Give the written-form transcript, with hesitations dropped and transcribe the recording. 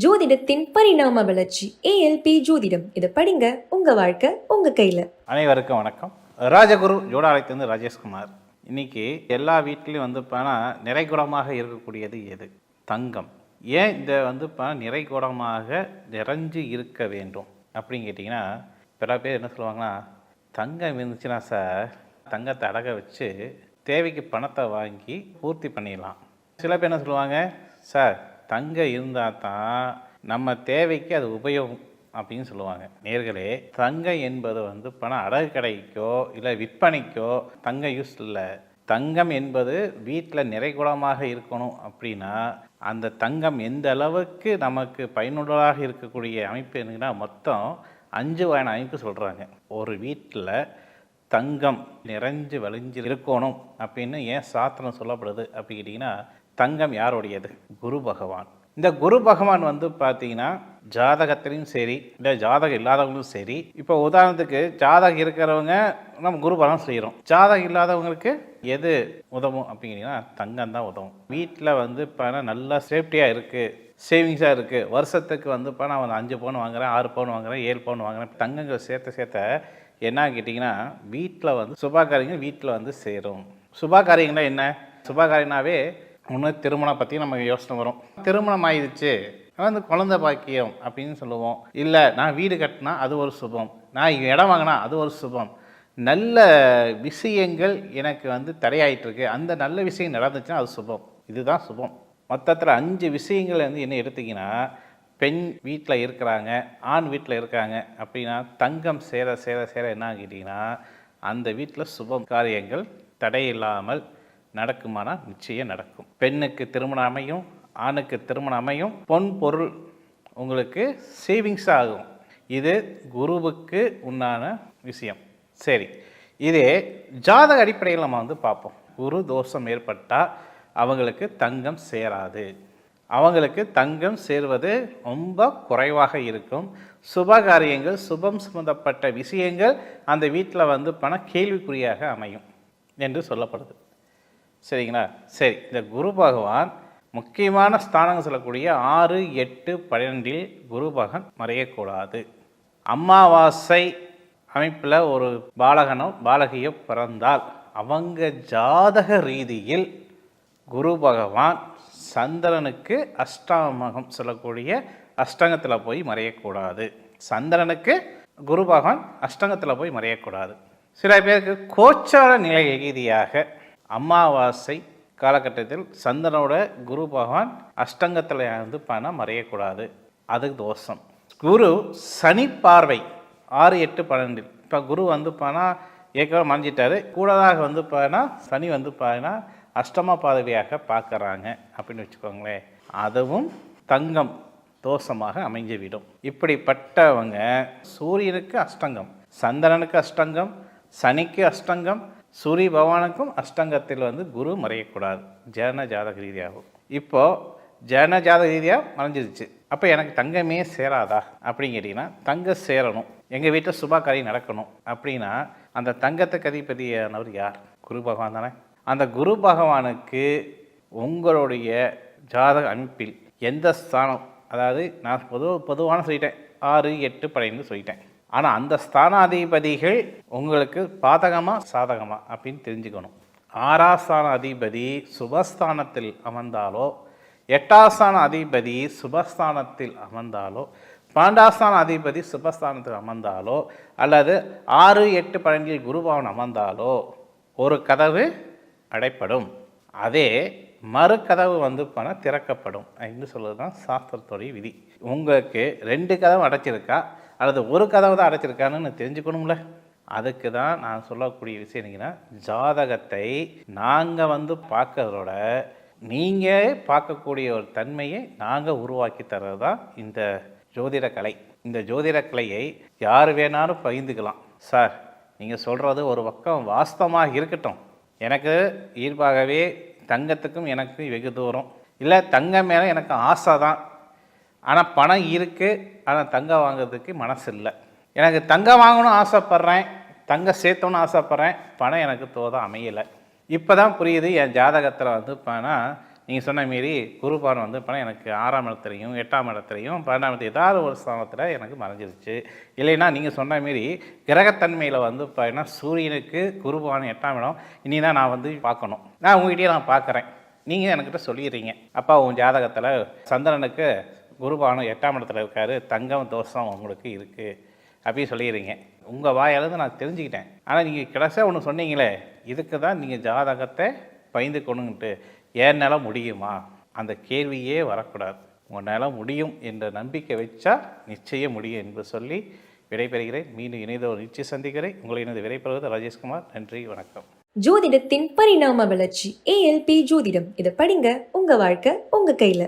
ஜோதிடத்தின் பரிணாம வளர்ச்சி ஏஎல்பி ஜோதிடம். இதை படிங்க, உங்க வாழ்க்கை உங்க கையில. அனைவருக்கும் வணக்கம். ராஜகுரு ஜோடாலயத்திலிருந்து ராஜேஷ்குமார். இன்னைக்கு எல்லா வீட்லேயும் நிறைகுடமாக இருக்கக்கூடியது எது? தங்கம். ஏன் இந்த நிறைகுடமாக நிறைஞ்சு இருக்க வேண்டும் அப்படின்னு கேட்டிங்கன்னா, பல பேர் என்ன சொல்லுவாங்கன்னா, தங்கம் இருந்துச்சுன்னா சார் தங்கத்தை அடக வச்சு தேவைக்கு பணத்தை வாங்கி பூர்த்தி பண்ணிடலாம். சில பேர் என்ன சொல்லுவாங்க, சார் தங்கம் இருந்தால் தான் நம்ம தேவைக்கு அது உபயோகம் அப்படின்னு சொல்லுவாங்க. நேர்களே, தங்கம் என்பது பணம் அடகு கடைக்கோ இல்லை விற்பனைக்கோ தங்கம் யூஸ் இல்லை. தங்கம் என்பது வீட்டில் நிறைகுடமாக இருக்கணும். அப்படின்னா அந்த தங்கம் எந்த அளவுக்கு நமக்கு பயனுள்ளதாக இருக்கக்கூடிய அமைப்பு என்னன்னா, மொத்தம் 5 வகையான அமைப்பு சொல்கிறாங்க. ஒரு வீட்டில் தங்கம் நிறைஞ்சு வழிஞ்சு இருக்கணும் அப்படின்னு ஏன் சாஸ்திரம் சொல்லப்படுது அப்படி கேட்டிங்கன்னா, தங்கம் யாருடையது? குரு பகவான். இந்த குரு பகவான் பார்த்தீங்கன்னா ஜாதகத்திலையும் சரி இல்லை ஜாதகம் இல்லாதவங்களும் சரி. இப்போ உதாரணத்துக்கு ஜாதகம் இருக்கிறவங்க நம்ம குரு பகவான் செய்கிறோம். ஜாதகம் இல்லாதவங்களுக்கு எது உதவும் அப்படிங்கிறீங்கன்னா, தங்கம் தான் உதவும். வீட்டில் பணம் நல்லா சேஃப்டியாக இருக்குது, சேவிங்ஸாக இருக்குது. வருஷத்துக்கு நான் 5 பவுன் வாங்குகிறேன், 6 பவுன் வாங்குகிறேன், 7 பவுன் வாங்குகிறேன். தங்கங்கள் சேர்த்த என்ன கேட்டிங்கன்னா, வீட்டில் சுபகாரியங்கள் வீட்டில் சேரும். சுபகாரியங்கள்னா என்ன? சுபகாரியனாவே ஒன்று திருமணம் பற்றி நமக்கு யோசனை வரும். திருமணம் ஆயிடுச்சு, குழந்தை பாக்கியம் அப்படின்னு சொல்லுவோம். இல்லை நான் வீடு கட்டினா அது ஒரு சுபம், நான் இடம் வாங்கினா அது ஒரு சுபம். நல்ல விஷயங்கள் எனக்கு தடையாயிட்டிருக்கு, அந்த நல்ல விஷயம் நடந்துச்சுன்னா அது சுபம். இதுதான் சுபம். மொத்தத்தில் 5 விஷயங்கள் என்ன எடுத்திங்கன்னா, பெண் வீட்டில் இருக்கிறாங்க, ஆண் வீட்டில் இருக்காங்க அப்படின்னா தங்கம் சேர சேர சேர என்ன கேட்டிங்கன்னா, அந்த வீட்டில் சுபம் காரியங்கள் தடையில்லாமல் நடக்குமானா நிச்சயம் நடக்கும். பெண்ணுக்கு திருமணம் அமையும், ஆணுக்கு திருமணம் அமையும், பொன் பொருள் உங்களுக்கு சேவிங்ஸ் ஆகும். இது குருவுக்கு உண்டான விஷயம். சரி, இதே ஜாதக அடிப்படையில் நம்ம பார்ப்போம். குரு தோஷம் ஏற்பட்டால் அவங்களுக்கு தங்கம் சேராது. அவங்களுக்கு தங்கம் சேர்வது ரொம்ப குறைவாக இருக்கும். சுபகாரியங்கள் சுபம் சம்பந்தப்பட்ட விஷயங்கள் அந்த வீட்டில் பண கேள்விக்குறியாக அமையும் என்று சொல்லப்படுது. சரிங்களா? சரி, இந்த குரு பகவான் முக்கியமான ஸ்தானங்கள் சொல்லக்கூடிய 6, 8, 12 குரு பகவான் மறையக்கூடாது. அமாவாசை அமைப்பில் ஒரு பாலகனோ பாலகியோ பிறந்தால் அவங்க ஜாதக ரீதியில் குரு பகவான் சந்திரனுக்கு அஷ்டாமகம் சொல்லக்கூடிய அஷ்டங்கத்தில் போய் மறையக்கூடாது. சந்திரனுக்கு குரு பகவான் அஷ்டங்கத்தில் போய் மறையக்கூடாது. சில பேருக்கு கோச்சார நிலை ரீதியாக அமாவாசை காலகட்டத்தில் சந்திரனோட குரு பகவான் அஷ்டங்கத்தில் பணம் மறையக்கூடாது, அது தோஷம். குரு சனி பார்வை 6, 8, 12. இப்போ குரு பணம் ஏற்கனவே மறைஞ்சிட்டாரு, கூடதாக சனி அஷ்டம பாதவியாக பார்க்குறாங்க அப்படின்னு வச்சுக்கோங்களேன். அதுவும் தங்கம் தோஷமாக அமைஞ்சுவிடும். இப்படிப்பட்டவங்க சூரியனுக்கு அஷ்டங்கம், சந்திரனுக்கு அஷ்டங்கம், சனிக்கு அஷ்டங்கம், சூரிய பகவானுக்கும் அஷ்டங்கத்தில் குரு மறையக்கூடாது ஜன ஜாதக ரீதியாகும். இப்போது ஜன ஜாதக ரீதியாக மறைஞ்சிருச்சு. அப்போ எனக்கு தங்கமே சேராதா அப்படின்னு கேட்டிங்கன்னா, தங்கம் சேரணும், எங்கள் வீட்டில் சுபகாரியம் நடக்கணும் அப்படின்னா அந்த தங்கத்துக்கு அதிபதியானவர் யார்? குரு பகவான் தானே. அந்த குரு பகவானுக்கு உங்களுடைய ஜாதக அமைப்பில் எந்த ஸ்தானம், அதாவது நான் பொதுவான சொல்லிட்டேன் 6, 8, 12 சொல்லிட்டேன். ஆனால் அந்த ஸ்தானாதிபதிகள் உங்களுக்கு பாதகமா சாதகமா அப்படின்னு தெரிஞ்சுக்கணும். 6ஆம் ஸ்தான அதிபதி சுபஸ்தானத்தில் அமர்ந்தாலோ, 8ஆம் ஸ்தான அதிபதி சுபஸ்தானத்தில் அமர்ந்தாலோ, 12ஆம் ஸ்தான அதிபதி சுபஸ்தானத்தில் அமர்ந்தாலோ, அல்லது 6, 8, 12 குருபவன் அமர்ந்தாலோ ஒரு கதவு அடைப்படும், அதே மறு கதவு திறக்கப்படும் என்று சொல்வது தான் சாஸ்திரத்துடைய விதி. உங்களுக்கு 2 கதவு அடைச்சிருக்கா அல்லது ஒரு கதவு தான் அடைச்சிருக்கான்னு தெரிஞ்சுக்கணும்ல. அதுக்கு தான் நான் சொல்லக்கூடிய விஷயம் என்னங்கன்னா, ஜாதகத்தை நாங்கள் பார்க்கறதோட நீங்கள் பார்க்கக்கூடிய ஒரு தன்மையை நாங்கள் உருவாக்கி தர்றது தான் இந்த ஜோதிட கலை. இந்த ஜோதிட கலையை யார் வேணாலும் பகிர்ந்துக்கலாம். சார் நீங்கள் சொல்கிறது ஒரு பக்கம் வாஸ்தவமாக இருக்கட்டும், எனக்கு ஈர்ப்பாகவே தங்கத்துக்கும் எனக்கு வெகு தூரம் இல்லை, தங்கம் மேலே எனக்கு ஆசை தான், ஆனால் பணம் இருக்குது, ஆனால் தங்கம் வாங்குறதுக்கு மனசு இல்லை. எனக்கு தங்கம் வாங்கணும்னு ஆசைப்பட்றேன், தங்கம் சேர்த்தோன்னு ஆசைப்பட்றேன், பணம் எனக்கு தோதாக அமையலை. இப்போ தான் புரியுது என் ஜாதகத்தில் நீங்கள் சொன்ன மாரி குரு பார்வை வந்து பார்த்தா எனக்கு 6ஆம் இடத்துலையும் 8ஆம் இடத்துலையும் 12ஆம் இடத்துல ஏதாவது ஒரு ஸ்தானத்தில் எனக்கு மறைஞ்சிருச்சு. இல்லைன்னா நீங்கள் சொன்ன மாரி கிரகத்தன்மையில் வந்து பார்த்தீங்கன்னா சூரியனுக்கு குரு பார்வை 8ஆம் இடம் இனி தான் நான் வந்து பார்க்கணும். நான் உங்ககிட்டயே நான் பார்க்குறேன், நீங்கள் என்கிட்ட சொல்லிடுறீங்க. அப்பா உன் ஜாதகத்தில் சந்திரனுக்கு குரு பார்வை 8ஆம் இடத்துல இருக்காரு, தங்கம் தோஷம் உங்களுக்கு இருக்குது அப்படின்னு சொல்லிடுறீங்க. உங்கள் வாயாலேருந்து நான் தெரிஞ்சுக்கிட்டேன். ஆனால் நீங்கள் கடைசியாக ஒன்று சொன்னீங்களே, இதுக்கு தான் நீங்கள் ஜாதகத்தை பயந்துக்கணுன்ட்டு. என்னால் முடியுமா அந்த கேள்வியே வரக்கூடாது. உன்னால் முடியும் என்ற நம்பிக்கை வச்சா நிச்சயம் முடியும் என்று சொல்லி விடைபெறுகிறேன். மீண்டும் இணைந்த ஒரு நிச்சயம் சந்திக்கிறேன். உங்களை இணைந்து விடைபெறுவது ராஜேஷ்குமார். நன்றி, வணக்கம். ஜோதிடத்தின் பரிணாம வளர்ச்சி ALP ஜோதிடம். இதை படிங்க, உங்க வாழ்க்கை உங்க கையில.